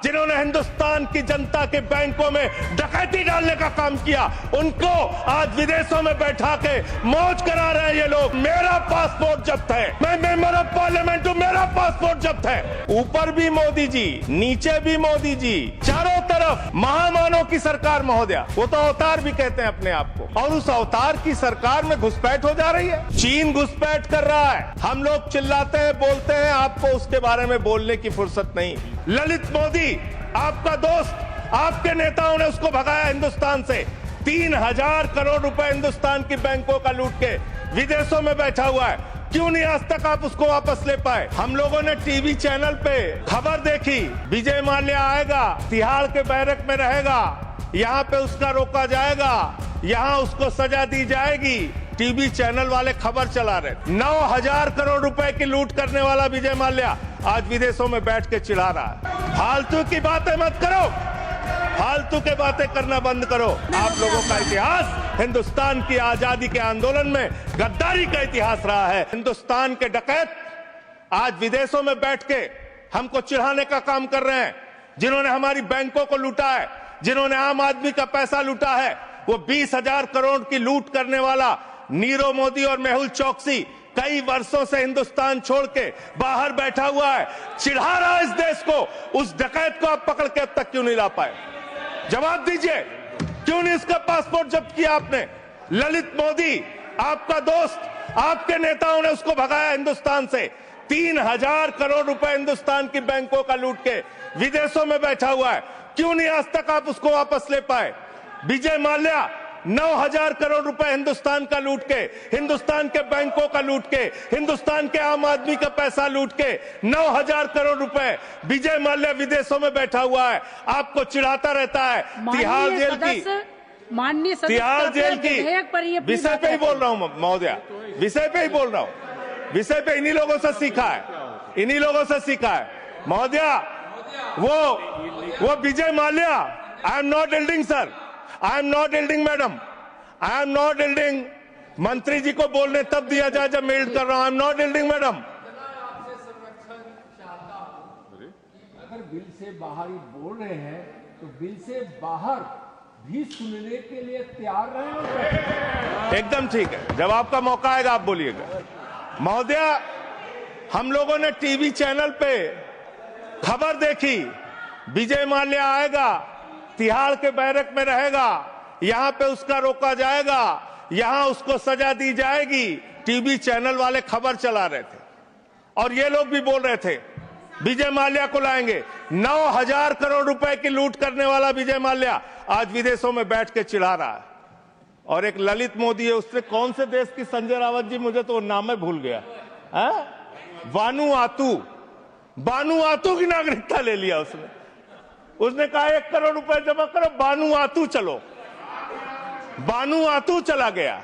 जिन्होंने हिंदुस्तान की जनता के बैंकों में डकैती डालने का काम किया, उनको आज विदेशों में बैठा के मौज करा रहे हैं ये लोग। मेरा पासपोर्ट जब्त है, मैं मेंबर ऑफ पार्लियामेंट हूं, मेरा पासपोर्ट जब्त है। ऊपर भी मोदी जी, नीचे भी मोदी जी, चारों तरफ महामानव की सरकार महोदया, वो तो अवतार भी कहते हैं अपने आप को, और उस अवतार की सरकार में घुसपैठ हो जा रही है। चीन घुसपैठ कर रहा है, हम लोग चिल्लाते हैं, बोलते हैं, आपको उसके बारे में बोलने की फुर्सत नहीं। ललित मोदी आपका दोस्त, आपके नेताओं ने उसको भगाया हिंदुस्तान से। 3000 करोड़ रुपए हिंदुस्तान की बैंकों का लूट के विदेशों में बैठा हुआ है। क्यों नहीं आज तक आप उसको वापस ले पाए? हम लोगों ने टीवी चैनल पे खबर देखी, विजय माल्या आएगा, तिहाड़ के बैरक में रहेगा, यहाँ पे उसका रोका जाएगा, यहाँ उसको सजा दी जाएगी। टीवी चैनल वाले खबर चला रहे। 9000 करोड़ रुपए की लूट करने वाला विजय माल्या आज विदेशों में बैठ के चिढ़ा रहा है। फालतू की बातें मत करो, फालतू के बातें करना बंद करो। आप लोगों का इतिहास हिंदुस्तान की आजादी के आंदोलन में गद्दारी का इतिहास रहा है। हिंदुस्तान के डकैत आज विदेशों में बैठ के हमको चिढ़ाने का काम कर रहे हैं। जिन्होंने हमारी बैंकों को लूटा है, जिन्होंने आम आदमी का पैसा लूटा है, वो 20,000 करोड़ की लूट करने वाला नीरव मोदी और मेहुल चौकसी कई वर्षों से हिंदुस्तान छोड़ के बाहर बैठा हुआ है, चिढ़ा रहा है इस देश को। उस डकैत को आप पकड़ के अब तक क्यों नहीं ला पाए? जवाब दीजिए, क्यों नहीं इसका पासपोर्ट जब्त किया आपने? ललित मोदी आपका दोस्त, आपके नेताओं ने उसको भगाया हिंदुस्तान से। 3000 करोड़ रुपए हिंदुस्तान की बैंकों का लूट के विदेशों में बैठा हुआ है। क्यों नहीं आज तक आप उसको वापस ले पाए? विजय माल्या 9000 करोड़ रुपए हिंदुस्तान का लूट के, हिंदुस्तान के बैंकों का लूट के, हिंदुस्तान के आम आदमी का पैसा लूट के 9000 करोड़ रुपए विजय माल्या विदेशों में बैठा हुआ है, आपको चिढ़ाता रहता है। तिहाड़ जेल की, माननीय तिहाड़ जेल की विषय पे ही बोल रहा हूं महोदया, विषय पे ही बोल रहा हूं, विषय पे इन्हीं लोगों से सीखा है, इन्हीं लोगों से सीखा है महोदया। वो Vijay Mallya, I am not eluding sir, I am not eluding madam, I am not eluding. मंत्री जी को बोलने तब दिया जाए जब मैं एल्ड कर रहा हूं। आई एम नॉट एल्डिंग मैडम। अगर बिल से बाहर ही बोल रहे हैं तो बिल से बाहर भी सुनने के लिए तैयार रहे। एकदम ठीक है, जब आपका मौका आएगा आप बोलिएगा। महोदया, हम लोगों ने टीवी चैनल पे खबर देखी, विजय माल्या आएगा, तिहाड़ के बैरक में रहेगा, यहां पे उसका रोका जाएगा, यहां उसको सजा दी जाएगी। टीवी चैनल वाले खबर चला रहे थे और ये लोग भी बोल रहे थे विजय माल्या को लाएंगे। 9000 करोड़ रुपए की लूट करने वाला विजय माल्या आज विदेशों में बैठ के चिढ़ा रहा है। और एक ललित मोदी है, उसने कौन से देश की, संजय रावत जी, मुझे तो नाम में भूल गया, बानुआतू की नागरिकता ले लिया उसने। उसने कहा 1 करोड़ रुपए जमा करो, बानुआतू चलो, बानुआतू चला गया।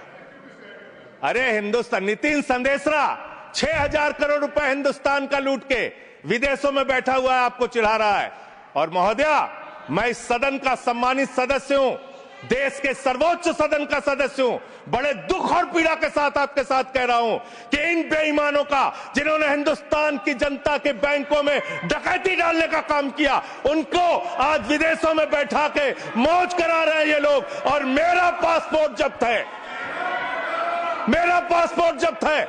अरे हिंदुस्तान, नितिन संदेशरा 6000 करोड़ रुपए हिंदुस्तान का लूट के विदेशों में बैठा हुआ है, आपको चिढ़ा रहा है। और महोदया, मैं इस सदन का सम्मानित सदस्य हूं, देश के सर्वोच्च सदन का सदस्य हूं। बड़े दुख और पीड़ा के साथ आपके साथ कह रहा हूं कि इन बेईमानों का, जिन्होंने हिंदुस्तान की जनता के बैंकों में डकैती डालने का काम किया, उनको आज विदेशों में बैठा के मौज करा रहे हैं ये लोग। और मेरा पासपोर्ट जब्त है, मेरा पासपोर्ट जब्त है।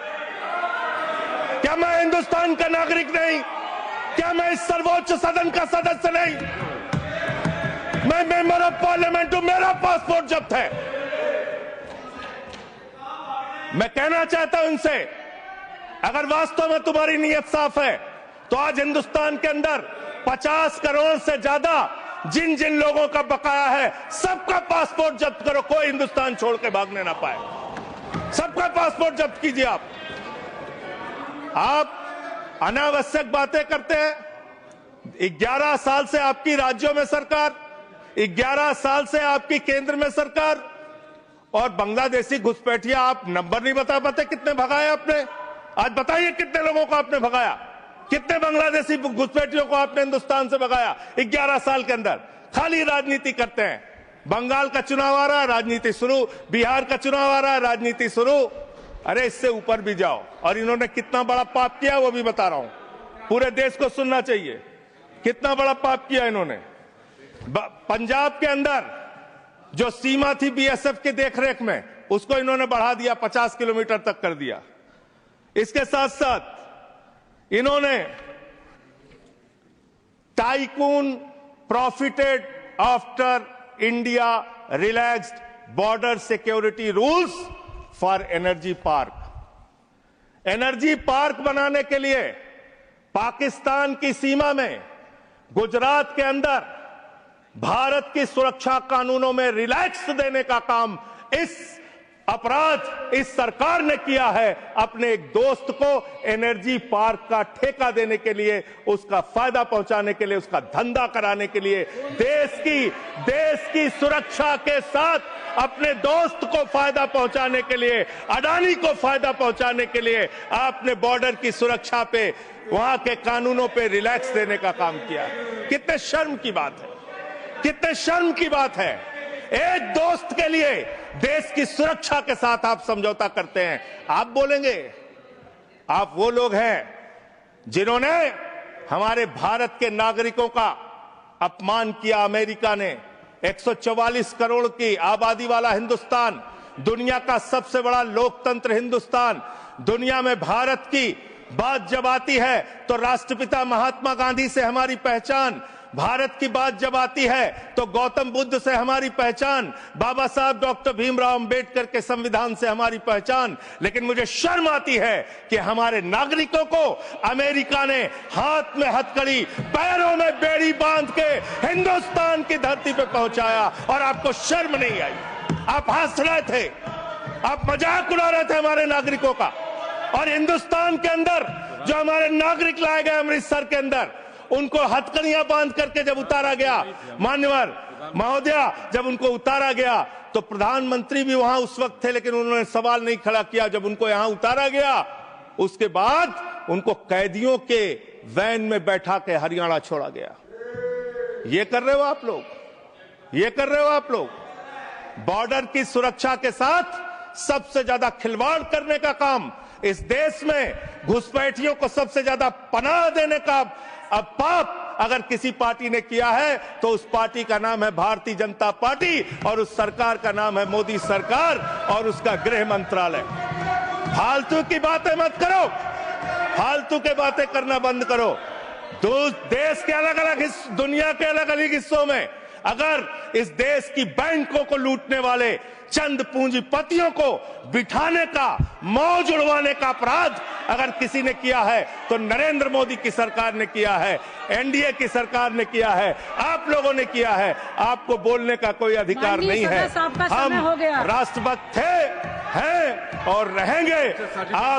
क्या मैं हिंदुस्तान का नागरिक नहीं? क्या मैं इस सर्वोच्च सदन का सदस्य नहीं? मैं मेंबर ऑफ पार्लियामेंट हूं, मेरा पासपोर्ट जब्त है। मैं कहना चाहता हूं इनसे, अगर वास्तव में तुम्हारी नीयत साफ है तो आज हिंदुस्तान के अंदर 50 करोड़ से ज्यादा जिन जिन लोगों का बकाया है, सबका पासपोर्ट जब्त करो, कोई हिंदुस्तान छोड़ के भागने ना पाए। सबका पासपोर्ट जब्त कीजिए। आप अनावश्यक बातें करते हैं। 11 साल से आपकी राज्यों में सरकार, 11 साल से आपकी केंद्र में सरकार, और बांग्लादेशी घुसपैठिया आप नंबर नहीं बता पाते कितने भगाए आपने। आज बताइए कितने लोगों को आपने भगाया, कितने बांग्लादेशी घुसपैठियों को आपने हिंदुस्तान से भगाया 11 साल के अंदर। खाली राजनीति करते हैं। बंगाल का चुनाव आ रहा है, राजनीति शुरू, बिहार का चुनाव आ रहा है, राजनीति शुरू। अरे इससे ऊपर भी जाओ। और इन्होंने कितना बड़ा पाप किया वो भी बता रहा हूं, पूरे देश को सुनना चाहिए। कितना बड़ा पाप किया इन्होंने। पंजाब के अंदर जो सीमा थी बीएसएफ के देखरेख में, उसको इन्होंने बढ़ा दिया, 50 किलोमीटर तक कर दिया। इसके साथ साथ इन्होंने tycoon profited after India relaxed border security rules for energy park. Energy park बनाने के लिए पाकिस्तान की सीमा में गुजरात के अंदर भारत की सुरक्षा कानूनों में रिलैक्स देने का काम इस अपराध इस सरकार ने किया है। अपने एक दोस्त को एनर्जी पार्क का ठेका देने के लिए, उसका फायदा पहुंचाने के लिए, उसका धंधा कराने के लिए, देश की सुरक्षा के साथ अपने दोस्त को फायदा पहुंचाने के लिए, अडानी को फायदा पहुंचाने के लिए आपने बॉर्डर की सुरक्षा पे, वहां के कानूनों पे रिलैक्स देने का काम किया। कितने शर्म की बात है, कितने शर्म की बात है। एक दोस्त के लिए देश की सुरक्षा के साथ आप समझौता करते हैं। आप बोलेंगे आप वो लोग हैं जिन्होंने हमारे भारत के नागरिकों का अपमान किया। अमेरिका ने 144 करोड़ की आबादी वाला हिंदुस्तान, दुनिया का सबसे बड़ा लोकतंत्र हिंदुस्तान, दुनिया में भारत की बात जब आती है तो राष्ट्रपिता महात्मा गांधी से हमारी पहचान, भारत की बात जब आती है तो गौतम बुद्ध से हमारी पहचान, बाबा साहब डॉक्टर भीमराव अंबेडकर के संविधान से हमारी पहचान। लेकिन मुझे शर्म आती है कि हमारे नागरिकों को अमेरिका ने हाथ में हथकड़ी, पैरों में बेड़ी बांध के हिंदुस्तान की धरती पे पहुंचाया और आपको शर्म नहीं आई। आप हंस रहे थे, आप मजाक उड़ा रहे थे हमारे नागरिकों का। और हिंदुस्तान के अंदर जो हमारे नागरिक लाए गए अमृतसर के अंदर, उनको हथकड़ियां बांध करके जब उतारा गया, मान्यवर महोदया, जब उनको उतारा गया तो प्रधानमंत्री भी वहां उस वक्त थे, लेकिन उन्होंने सवाल नहीं खड़ा किया। जब उनको यहां उतारा गया उसके बाद उनको कैदियों के वैन में बैठा के हरियाणा छोड़ा गया। ये कर रहे हो आप लोग, ये कर रहे हो आप लोग। बॉर्डर की सुरक्षा के साथ सबसे ज्यादा खिलवाड़ करने का काम इस देश में, घुसपैठियों को सबसे ज्यादा पनाह देने का अब पाप अगर किसी पार्टी ने किया है तो उस पार्टी का नाम है भारतीय जनता पार्टी और उस सरकार का नाम है मोदी सरकार और उसका गृह मंत्रालय। फालतू की बातें मत करो, फालतू के बातें करना बंद करो। देश के अलग अलग दुनिया के अलग अलग हिस्सों में अगर इस देश की बैंकों को लूटने वाले चंद पूंजीपतियों को बिठाने का, मौज उड़वाने का अपराध अगर किसी ने किया है तो नरेंद्र मोदी की सरकार ने किया है, एनडीए की सरकार ने किया है, आप लोगों ने किया है। आपको बोलने का कोई अधिकार नहीं है। हम राष्ट्रभक्त थे, हैं और रहेंगे। आप